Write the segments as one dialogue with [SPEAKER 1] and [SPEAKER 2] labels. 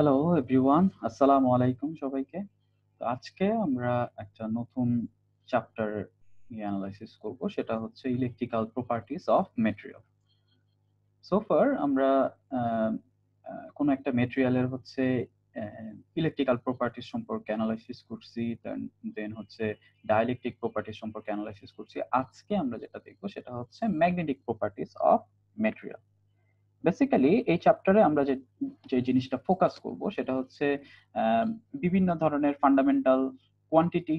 [SPEAKER 1] Hello everyone, আসসালামু আলাইকুম সবাইকে। তো আজকে আমরা একটা নতুন চ্যাপ্টার নিয়ে অ্যানালাইসিস করব, সেটা হচ্ছে electrical properties of material. So far আমরা আহ, কোনো একটা ম্যাটেরিয়ালের হচ্ছে ইলেকট্রিক্যাল প্রপার্টিজ সম্পর্কে অ্যানালাইসিস করছি, দেন হচ্ছে ডাইলেকট্রিক প্রপার্টিজ সম্পর্কে অ্যানালাইসিস করছি। আজকে আমরা যেটা দেখবো সেটা হচ্ছে magnetic properties of material. Basically এই চ্যাপ্টারে আমরা যে যে জিনিসটা ফোকাস করব সেটা হচ্ছে বিভিন্ন ধরনের ফান্ডামেন্টাল কোয়ান্টিটি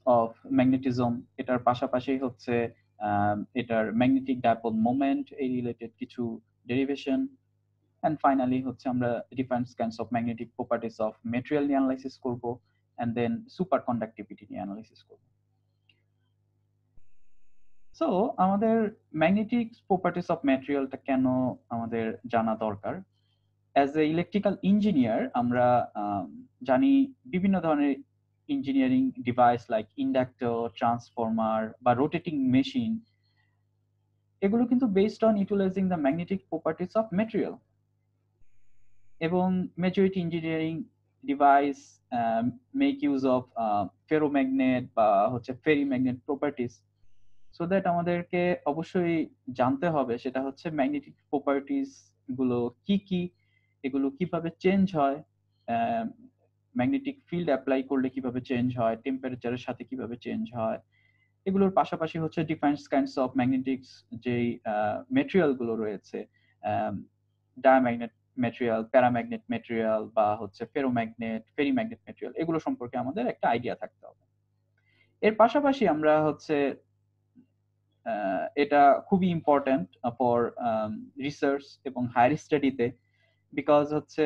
[SPEAKER 1] অফ ম্যাগনেটিজম, এটার পাশাপাশি হচ্ছে এটার ম্যাগনেটিক ডাইপোল মোমেন্ট, এই রিলেটেড কিছু ডেরিভেশন, এন্ড ফাইনালি হচ্ছে আমরা different kinds of magnetic properties of material নিয়ে অ্যানালাইসিস করব, এন্ড দেন সুপার কন্ডাক্টিভিটি নিয়ে অ্যানালাইসিস করব। সো আমাদের ম্যাগনেটিক প্রপার্টিস অফ ম্যাটেরিয়ালটা কেন আমাদের জানা দরকার? অ্যাজ এ ইলেকট্রিক্যাল ইঞ্জিনিয়ার আমরা জানি বিভিন্ন ধরনের engineering device like inductor, transformer বা রোটেটিং মেশিন, এগুলো কিন্তু based on utilising the magnetic properties of material. এবং majority engineering device make use of ferromagnet বা হচ্ছে ফেরিম্যাগনেট প্রপার্টিস। সো দ্যাট আমাদেরকে অবশ্যই জানতে হবে সেটা হচ্ছে ম্যাগনেটিক প্রপার্টিস গুলো কি কি, এগুলো কিভাবে চেঞ্জ হয়, ম্যাগনেটিক ফিল্ড অ্যাপ্লাই করলে কিভাবে চেঞ্জ হয়, টেম্পারেচারের সাথে কিভাবে চেঞ্জ হয়। এগুলোর পাশাপাশি হচ্ছে ডিফারেন্ট কাইন্ডস অফ ম্যাগনেটিক্স যেই মেটেরিয়াল গুলো রয়েছে, ডায়াম্যাগনেট মেটেরিয়াল, প্যারাম্যাগনেট মেটেরিয়াল বা হচ্ছে ফেরোম্যাগনেট, ফেরিম্যাগনেট মেটেরিয়াল, এগুলো সম্পর্কে আমাদের একটা আইডিয়া থাকতে হবে। এর পাশাপাশি আমরা হচ্ছে এটা খুবই ইম্পর্ট্যান্ট ফর রিসার্চ এবং হায়ার স্টাডিতে, বিকজ হচ্ছে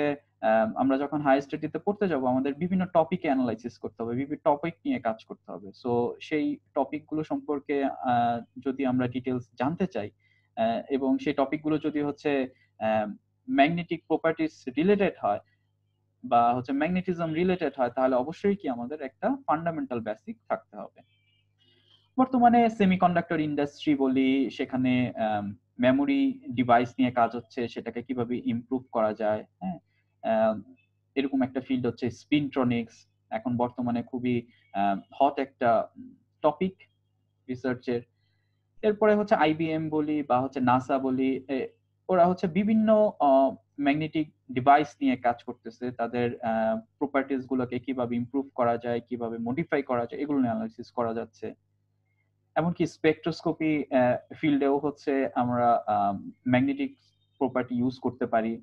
[SPEAKER 1] আমরা যখন হায়ার স্টাডিতে পড়তে যাব আমাদের বিভিন্ন টপিকে অ্যানালাইসিস করতে হবে, বিভিন্ন টপিক নিয়ে কাজ করতে হবে। সো সেই টপিকগুলো সম্পর্কে যদি আমরা ডিটেলস জানতে চাই, এবং সেই টপিকগুলো যদি হচ্ছে ম্যাগনেটিক প্রপার্টিস রিলেটেড হয় বা হচ্ছে ম্যাগনেটিজম রিলেটেড হয়, তাহলে অবশ্যই কি আমাদের একটা ফান্ডামেন্টাল বেসিক থাকতে হবে। বর্তমানে সেমিকন্ডাক্টর ইন্ডাস্ট্রি বলি, সেখানে মেমোরি ডিভাইস নিয়ে কাজ হচ্ছে, সেটাকে কিভাবে ইমপ্রুভ করা যায়। হ্যাঁ, এরকম একটা ফিল্ড হচ্ছে স্পিনট্রনিক্স, এখন বর্তমানে খুবই হট একটা টপিক রিসার্চের। এরপরে হচ্ছে আইবিএম বলি বা হচ্ছে নাসা বলি, ওরা হচ্ছে বিভিন্ন ম্যাগনেটিক ডিভাইস নিয়ে কাজ করতেছে, তাদের প্রপার্টিস গুলোকে কিভাবে ইমপ্রুভ করা যায়, কিভাবে মডিফাই করা যায়, এগুলো নিয়ে অ্যানালাইসিস করা যাচ্ছে। এমনকি স্পেকট্রোস্কোপি ফিল্ডেও হচ্ছে আমরা ম্যাগনেটিক প্রপার্টি ইউজ করতে পারি।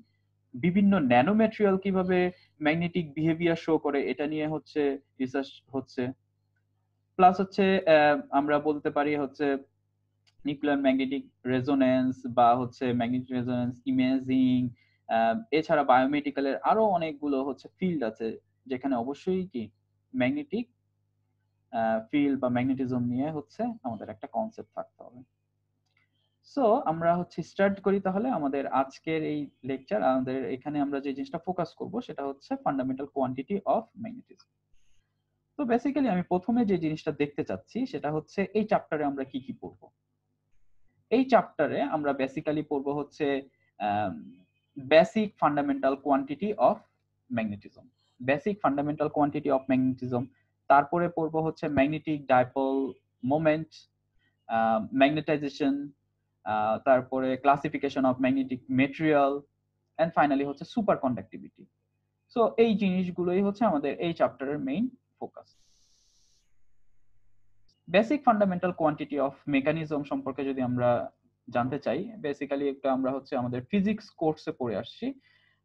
[SPEAKER 1] বিভিন্ন ন্যানো ম্যাটেরিয়াল কিভাবে ম্যাগনেটিক বিহেভিয়ার শো করে, এটা নিয়ে হচ্ছে রিসার্চ হচ্ছে। প্লাস হচ্ছে আমরা বলতে পারি হচ্ছে নিউক্লিয়ার ম্যাগনেটিক রেজোনেন্স বা হচ্ছে ম্যাগনেটিক রেজোনেন্স ইমেজিং, এছাড়া বায়োমেডিক্যালের আরো অনেকগুলো হচ্ছে ফিল্ড আছে, যেখানে অবশ্যই কি ম্যাগনেটিক ফিল্ড বা ম্যাগনেটিজম নিয়ে হচ্ছে আমাদের একটা কনসেপ্ট থাকতে হবে। সো আমরা হচ্ছে স্টার্ট করি তাহলে আমাদের আজকের এই লেকচার। আমাদের এখানে আমরা যে জিনিসটা ফোকাস করব সেটা হচ্ছে ফান্ডামেন্টাল কোয়ান্টিটি অফ ম্যাগনেটিজম। তো বেসিক্যালি আমি প্রথমে যে জিনিসটা দেখতে চাচ্ছি সেটা হচ্ছে এই চ্যাপ্টারে আমরা কি কি পড়বো। এই চ্যাপ্টারে আমরা বেসিক্যালি পড়বো হচ্ছে basic fundamental quantity of magnetism, basic fundamental quantity of magnetism. তারপরে পড়বো হচ্ছে ম্যাগনেটিক ডাইপোল মোমেন্ট, ম্যাগনেটাইজেশন, তারপরে classification of magnetic material, and finally হচ্ছে সুপার কন্ডাক্টিভিটি। সো এই জিনিসগুলোই হচ্ছে আমাদের এই চ্যাপ্টারের main focus. Basic fundamental quantity of mechanism সম্পর্কে যদি আমরা জানতে চাই, বেসিক্যালি একটা আমরা হচ্ছে আমাদের ফিজিক্স কোর্সে পড়ে আসছি।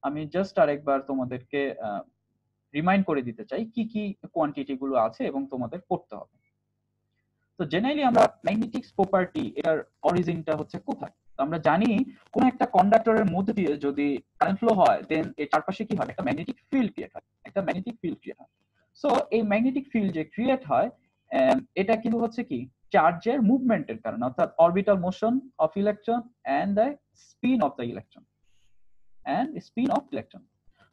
[SPEAKER 1] আমি জাস্ট আরেকবার তোমাদেরকে রিমাইন্ড করে দিতে চাই কি কি কোয়ান্টিটি গুলো আছে এবং তোমাদের পড়তে হবে। তো জেনারেলি আমরা ম্যাগনেটিক্স প্রপার্টি, এটার অরিজিনটা হচ্ছে কোথায়? তো আমরা জানি কোন একটা কন্ডাক্টরের মধ্যে দিয়ে যদি কারেন্ট ফ্লো হয়, দেন এর চারপাশে কি হয়, একটা ম্যাগনেটিক ফিল্ড ক্রিয়েট হয়, একটা ম্যাগনেটিক ফিল্ড ক্রিয়েট হয়। সো এই ম্যাগনেটিক ফিল্ড যে ক্রিয়েট হয়, এটা কিন্তু হচ্ছে কি চার্জের মুভমেন্টের কারণে, অর্থাৎ orbital motion of electron and the spin of the electron and spin of electron.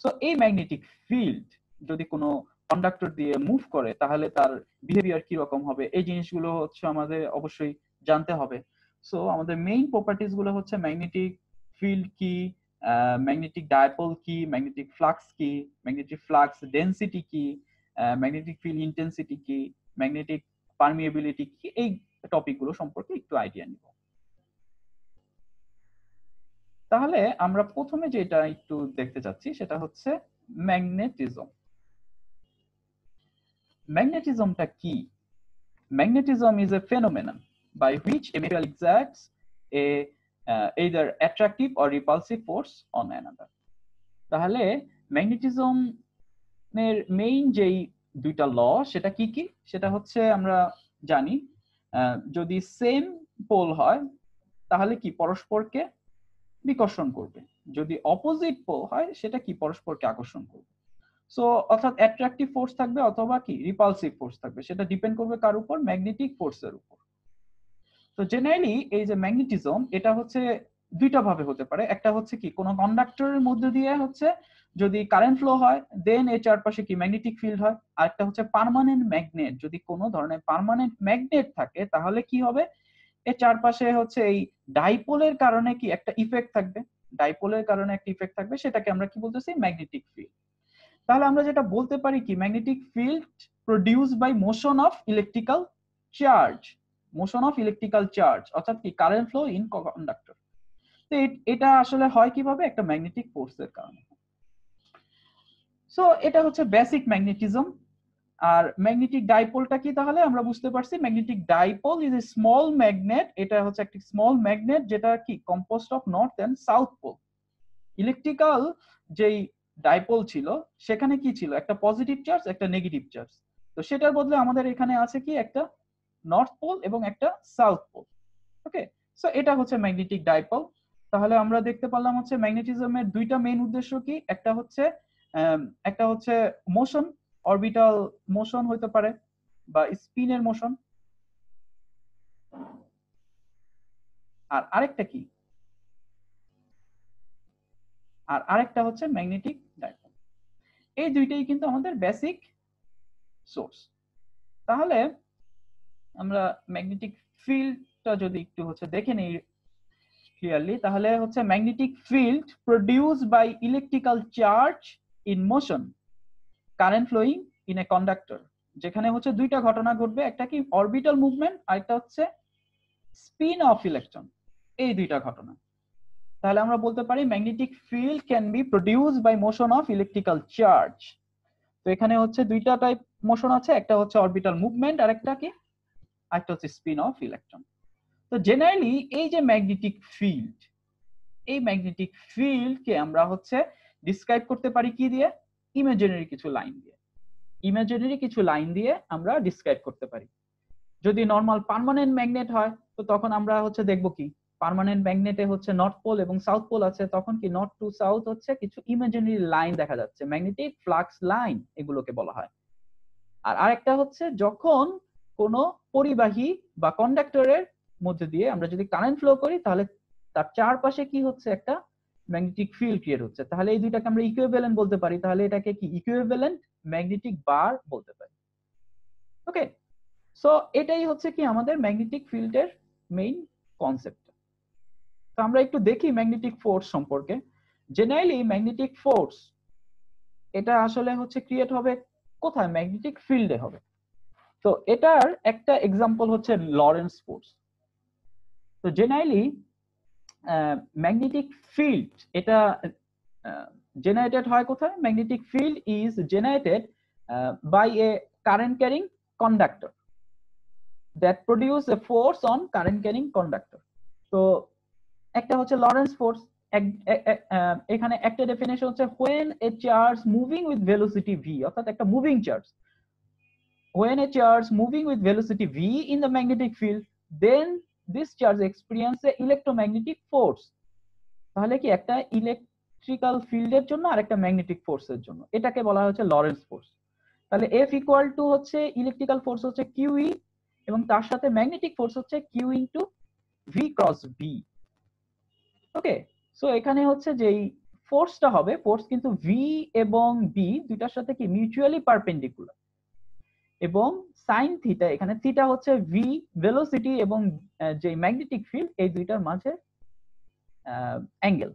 [SPEAKER 1] So এই ম্যাগনেটিক ফিল্ড যদি কোনো কন্ডাক্টর দিয়ে মুভ করে তাহলে তার বিহেভিয়ার কি রকম হবে, এই জিনিসগুলো হচ্ছে আমাদের অবশ্যই জানতে হবে। সো আমাদের মেইন প্রপার্টিজ গুলো হচ্ছে ম্যাগনেটিক ফিল্ড কি, ম্যাগনেটিক ডাইপোল কি, ম্যাগনেটিক ফ্লাক্স কি, ম্যাগনেটিক ফ্লাক্স ডেনসিটি কি, ম্যাগনেটিক ফিল্ড ইন্টেন্সিটি কি, ম্যাগনেটিক পারমিয়েবিলিটি কি, এই টপিকগুলো সম্পর্কে একটু আইডিয়া নিব। তাহলে আমরা প্রথমে যেটা একটু দেখতে চাচ্ছি সেটা হচ্ছে ম্যাগনেটিজম। ম্যাগনেটিজমটা কি? Magnetism is a phenomenon by which a material exerts a either attractive or repulsive force on another. তাহলে ম্যাগনেটিজম এর মেইন যেই দুইটা ল সেটা কি কি? সেটা হচ্ছে আমরা জানি যদি সেম পোল হয় তাহলে কি পরস্পরকে বিকর্ষণ করবে, যদি অপোজিট পোল হয় সেটা কি পরস্পরকে আকর্ষণ করবে। সো অর্থাৎ অ্যাট্রাকটিভ ফোর্স থাকবে অথবা কি রিপালসিভ ফোর্স থাকবে, সেটা ডিপেন্ড করবে কার উপর? ম্যাগনেটিক ফোর্সের উপর। তো জেনারেলি এই যে ম্যাগনেটিজম এটা হচ্ছে দুইটা ভাবে হতে পারে। একটা হচ্ছে কি কোনো কন্ডাক্টরের মধ্যে দিয়ে হচ্ছে যদি কারেন্ট ফ্লো হয় দেন এর চারপাশে কি ম্যাগনেটিক ফিল্ড হয়। আর একটা হচ্ছে পার্মানেন্ট ম্যাগনেট, যদি কোনো ধরনের পার্মানেন্ট ম্যাগনেট থাকে তাহলে কি হবে এর চারপাশে হচ্ছে এই ডাইপোলের কারণে কি একটা ইফেক্ট থাকবে, ডাইপোলের কারণে একটা ইফেক্ট থাকবে, সেটাকে আমরা কি বলতেছি? Magnetic field. তাহলে আমরা যেটা বলতে পারি কি magnetic field produced by motion of electrical charge, motion of electrical charge অর্থাৎ কি কারেন্ট ফ্লো ইন কন্ডাক্টর। তো এটা আসলে হয় কিভাবে? একটা ম্যাগনেটিক ফোর্সের কারণে। সো এটা হচ্ছে বেসিক ম্যাগনেটিজম। আর ম্যাগনেটিক ডাইপোলটা কি? তাহলে আমরা বুঝতে পারছি magnetic dipole is a small magnet, এটা হচ্ছে একটি স্মল ম্যাগনেট যেটা কি composed of north and south pole. Electrical যেই ডাইপোল ছিল সেখানে কি ছিল? একটা পজিটিভ চার্জ একটা নেগেটিভ চার্জ। তো সেটার বদলে আমাদের এখানে আছে কি একটা নর্থ পোল এবং একটা সাউথ পোল। ওকে, সো এটা হচ্ছে ম্যাগনেটিক ডাইপোল। তাহলে আমরা দেখতে পারলাম হচ্ছে ম্যাগনেটিজমের দুইটা মেইন উদ্দেশ্য কি? একটা হচ্ছে মোশন, অরবিটাল মোশন হতে পারে বা স্পিনের মোশন, আর আরেকটা কি? আর আরেকটা হচ্ছে ম্যাগনেটিক ডাইপোল। এই দুইটাই কিন্তু আমাদের বেসিক সোর্স। তাহলে আমরা ম্যাগনেটিক ফিল্ডটা যদি একটু হচ্ছে দেখে নেই ক্লিয়ারলি, তাহলে হচ্ছে magnetic field produced by electrical charge in motion current flowing in a conductor, যেখানে হচ্ছে দুইটা ঘটনা ঘটবে, একটা কি অরবিটাল মুভমেন্ট আর একটা হচ্ছে স্পিন অফ ইলেকট্রন, এই দুইটা ঘটনা। তাহলে আমরা বলতে পারি magnetic field can be produced by motion of electrical charge. তো এখানে হচ্ছে দুইটা টাইপ মোশন আছে, একটা হচ্ছে অরবিটাল মুভমেন্ট আর একটা কি একটা হচ্ছে স্পিন অফ ইলেকট্রন। তো জেনারেলি এই যে ম্যাগনেটিক ফিল্ড, এই ম্যাগনেটিক ফিল্ডকে আমরা হচ্ছে ডিসক্রাইব করতে পারি কি দিয়ে? ইমাজিনারি কিছু লাইন দিয়ে। ইমাজিনারি কিছু লাইন দিয়ে আমরা ডিসক্রাইব করতে পারি। যদি নরমাল পার্মানেন্ট ম্যাগনেট হয় তো তখন আমরা হচ্ছে দেখব কি পার্মানেন্ট ম্যাগনেটে হচ্ছে নর্থ পোল এবং সাউথ পোল আছে, তখন কি নর্থ টু সাউথ হচ্ছে কিছু ইমাজিনারি লাইন দেখা যাচ্ছে, ম্যাগনেটিক ফ্লাক্স লাইন এগুলোকে বলা হয়। আর আরেকটা হচ্ছে যখন কোনো পরিবাহী বা কন্ডাক্টরের মধ্যে দিয়ে আমরা যদি কারেন্ট ফ্লো করি তাহলে তার চারপাশে কি হচ্ছে? একটা ম্যাগনেটিক ফিল্ড ক্রিয়েট হচ্ছে। তাহলে এই দুইটাকে আমরা ইকুইভ্যালেন্ট বলতে পারি, তাহলে এটাকে কি ইকুইভ্যালেন্ট ম্যাগনেটিক বার বলতে পারি। ওকে, সো এটাই হচ্ছে কি আমাদের ম্যাগনেটিক ফিল্ডের মেইন কনসেপ্ট। তো আমরা একটু দেখি ম্যাগনেটিক ফোর্স সম্পর্কে। জেনারেলি ম্যাগনেটিক ফোর্স এটা আসলে হচ্ছে ক্রিয়েট হবে কোথায়? ম্যাগনেটিক ফিল্ডে হবে। তো এটার একটা এক্সাম্পল হচ্ছে লরেন্স ফোর্স। তো জেনারেলি ম্যাগনেটিক ফিল্ড এটা জেনারেটেড হয় কোথায়? Magnetic field is generated by a current carrying conductor that produce a force on current carrying conductor. তো একটা হচ্ছে লরেন্স ফোর্স, এখানে একটা ডেফিনেশন হচ্ছে when a charge moving with velocity v, অর্থাৎ একটা moving charge, when a charge moving with velocity v in the magnetic field then this charge experience a electromagnetic force। তাহলে কি একটা ইলেকট্রিক্যাল ফিল্ডের জন্য আর একটা ম্যাগনেটিক ফোর্সের জন্য, এটাকে বলা হচ্ছে লরেন্স ফোর্স। তাহলে F ইকুয়াল টু হচ্ছে ইলেকট্রিক্যাল ফোর্স হচ্ছে QE এবং তার সাথে ম্যাগনেটিক ফোর্স হচ্ছে Q into V cross V। ওকে, সো এখানে হচ্ছে যেই ফোর্সটা হবে, ফোর্স কিন্তু V এবং B দুইটার সাথে কি মিউচুয়ালি পারপেন্ডিকুলার, এবং সাইন থিটা, এখানে থিটা হচ্ছে V ভেলোসিটি এবং যে ম্যাগনেটিক ফিল্ড এই দুইটার মাঝে অ্যাঙ্গেল।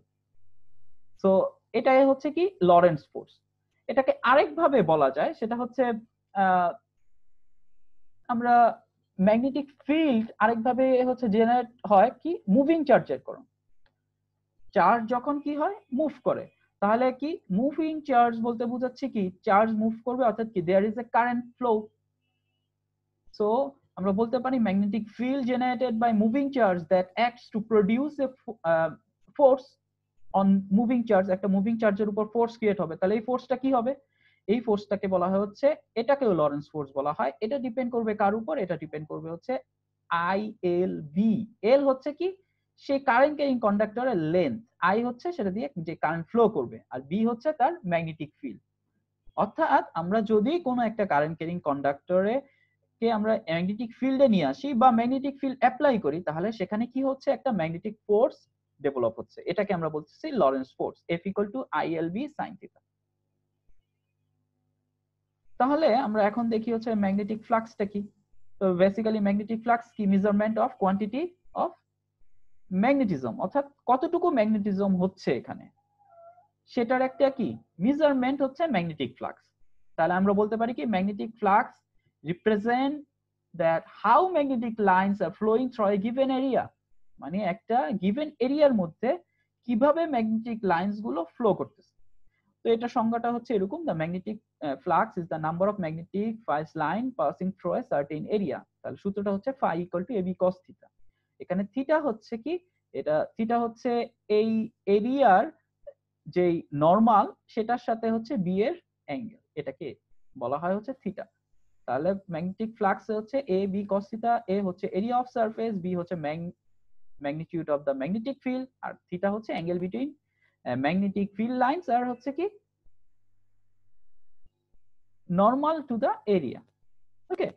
[SPEAKER 1] সো এটাই হচ্ছে কি লরেন্টজ ফোর্স। এটাকে আরেকভাবে বলা যায়, সেটা হচ্ছে আমরা ম্যাগনেটিক ফিল্ড আরেকভাবে হচ্ছে জেনারেট হয় কি মুভিং চার্জের কারণে। চার্জ যখন কি হয় মুভ করে, তাহলে কি মুভিং চার্জ বলতে বোঝাচ্ছে কি চার্জ মুভ করবে, অর্থাৎ কি there is a current flow. So আমরা বলতে পারি magnetic field generated by moving charge that acts to produce a force on moving charge. একটা মুভিং চার্জের উপর ফোর্স ক্রিয়েট হবে, তাহলে এই ফোর্সটা কি হবে, এই ফোর্সটাকে বলা হয় হচ্ছে, এটাকেও লরেন্স ফোর্স বলা হয়। এটা ডিপেন্ড করবে কার উপর, এটা ডিপেন্ড করবে হচ্ছে আই এল বি। এল হচ্ছে কি সেই কারেন্ট ক্যারিং কন্ডাক্টরের লেন্থ, আই হচ্ছে সেটা দিয়ে যে কারেন্ট ফ্লো করবে, আর বি হচ্ছে তার ম্যাগনেটিক ফিল্ড। অর্থাৎ আমরা যদি কোনো একটা কারেন্ট ক্যারিং কন্ডাক্টরে কে আমরা ম্যাগনেটিক ফিল্ডে নিয়ে আসি বা ম্যাগনেটিক ফিল্ড অ্যাপ্লাই করি, তাহলে সেখানে কি হচ্ছে একটা ম্যাগনেটিক ফোর্স ডেভেলপ হচ্ছে। এটাকে আমরা বলতেছি Lawrence force, F = ILB sin θ। তাহলে আমরা এখন দেখি হচ্ছে ম্যাগনেটিক ফ্লাক্সটা কি। তো বেসিক্যালি ম্যাগনেটিক ফ্লাক্স কি measurement of quantity of magnetism, অর্থাৎ কতটুকু ম্যাগনেটিজম হচ্ছে এখানে, সেটার একটা কি মেজারমেন্ট হচ্ছে ম্যাগনেটিক ফ্লাক্স। তাহলে আমরা বলতে পারি কি magnetic flux represent that how magnetic lines are flowing through a given area, মানে একটা গিভেন এরিয়ার মধ্যে কিভাবে ম্যাগনেটিক লাইনস গুলো ফ্লো করতেছে। তো এটা সংজ্ঞাটা হচ্ছে এরকম, the magnetic flux is the number of magnetic files line passing through a certain area. তাহলে সূত্রটা হচ্ছে phi = AB cos θ। এখানে থিটা হচ্ছে কি, এটা থিটা হচ্ছে এই এরিয়ার যেই নরমাল সেটার সাথে হচ্ছে বি এর অ্যাঙ্গেল, এটাকে বলা হয় হচ্ছে থিটা। তাহলে ম্যাগনেটিক ফ্লাক্স হচ্ছে এ বি cos θ, এ হচ্ছে এরিয়া অফ সারফেস, বি হচ্ছে magnitude of the magnetic field, আর থিটা হচ্ছে angle between magnetic field lines আর হচ্ছে কি normal to the area. Okay,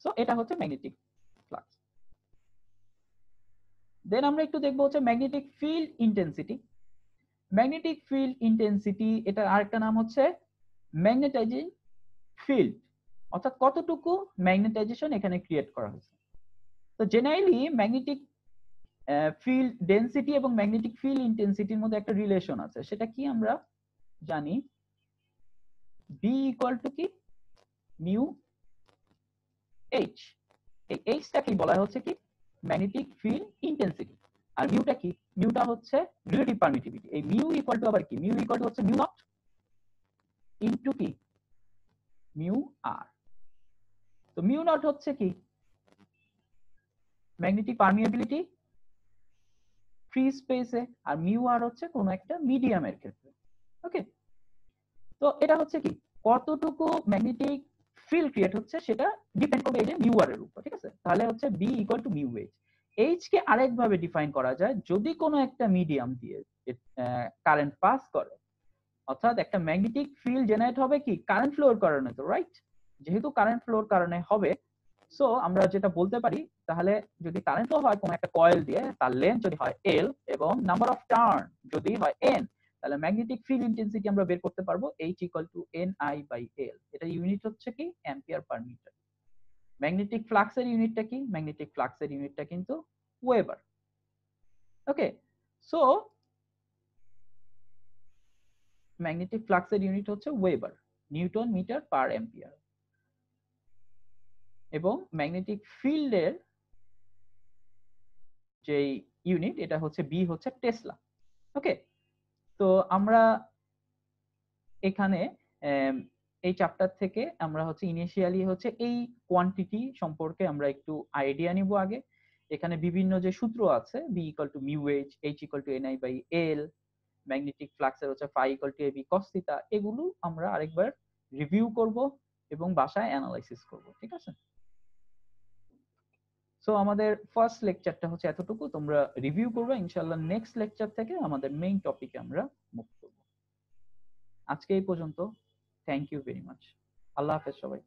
[SPEAKER 1] so এটা হচ্ছে ম্যাগনেটিক ফ্লাক্স। দেন আমরা একটু দেখবো হচ্ছে magnetic field intensity. Magnetic field intensity এটার আরেকটা নাম হচ্ছে ম্যাগনেটাইজিং ফিল্ড, অর্থাৎ কতটুকু ম্যাগনেটাইজেশন এখানে ক্রিয়েট করা হয়েছে। তো জেনারেলি ম্যাগনেটিক ফিল্ড ডেনসিটি এবং ম্যাগনেটিক ফিল্ড ইন্টেন্সিটির মধ্যে একটা রিলেশন আছে, সেটা কি আমরা জানি B = কি মিউ এইচ। এই এইচটাকে বলা হচ্ছে কি ম্যাগনেটিক ফিল্ড ইন্টেন্সিটি, আর মিউটা কি, মিউটা হচ্ছে রিলেটিভ পারমিটিভিটি। এই মিউ ইকুয়াল টু আবার কি, মিউ ইকুয়াল টু হচ্ছে মিউ নট ইনটু কি মিউ আর। তো মিউ নট হচ্ছে কি ম্যাগনেটিক পারমিয়াবিলিটি ফ্রি স্পেসে, আর মিউ আর হচ্ছে কোন একটা মিডিয়ামের ক্ষেত্রে। ওকে, তো এটা হচ্ছে কি কতটুকু ম্যাগনেটিক ফিল্ড ক্রিয়েট হচ্ছে সেটা ডিপেন্ড করবে এই যে মিউ আর এর উপর। ঠিক আছে, তাহলে হচ্ছে B equal to mu H. H কে আরেকভাবে ডিফাইন করা যায়, যদি কোনো একটা মিডিয়াম দিয়ে কারেন্ট পাস করে, অর্থাৎ একটা ম্যাগনেটিক ফিল্ড জেনারেট হবে কি কারেন্ট ফ্লোর কারণে, তো রাইট, যেহেতু কারেন্ট ফ্লোর কারণে হবে, সো আমরা যেটা বলতে পারি, তাহলে যদি কারেন্ট ফ্লো হয় কোন একটা কয়েল দিয়ে, তার লেন্থ যদি হয় L এবং নাম্বার অফ টার্ন যদি হয় N, তাহলে ম্যাগনেটিক ফিল্ড ইন্টেন্সিটি আমরা বের করতে পারবো H = NI/L। এটা ইউনিট হচ্ছে কি অ্যাম্পিয়ার পার মিটার। ম্যাগনেটিক ফ্লাক্সের ইউনিটটা কি, ম্যাগনেটিক ফ্লাক্সের ইউনিটটা কিন্তু ওয়েবার। ওকে, সো ম্যাগনেটিক ফ্লাক্সের ইউনিট হচ্ছে weber, newton metre per ampere. এবং ম্যাগনেটিক ফিল্ডের যে ইউনিট এটা হচ্ছে বি হচ্ছে টেসলা। ওকে, তো আমরা এখানে এই চ্যাপ্টার থেকে আমরা হচ্ছে ইনিশিয়ালি হচ্ছে এই কোয়ান্টিটি সম্পর্কে আমরা একটু আইডিয়া নিব আগে। এখানে বিভিন্ন যে সূত্র আছে B = mu H, H = NI/L, magnetic ফ্লাক্সের হচ্ছে phi = AB cos θ, এগুলো আমরা আরেকবার রিভিউ করব এবং বাসায় অ্যানালাইসিস করব। ঠিক আছে, সো আমাদের ফার্স্ট লেকচারটা হচ্ছে এতটুকু, তোমরা রিভিউ করবে, ইনশাআল্লাহ নেক্সট লেকচার থেকে আমাদের মেইন টপিকে আমরা মুভ করব। আজকে এই পর্যন্ত, থ্যাংক ইউ ভেরি মাচ, আল্লাহ হাফেজ সবাই।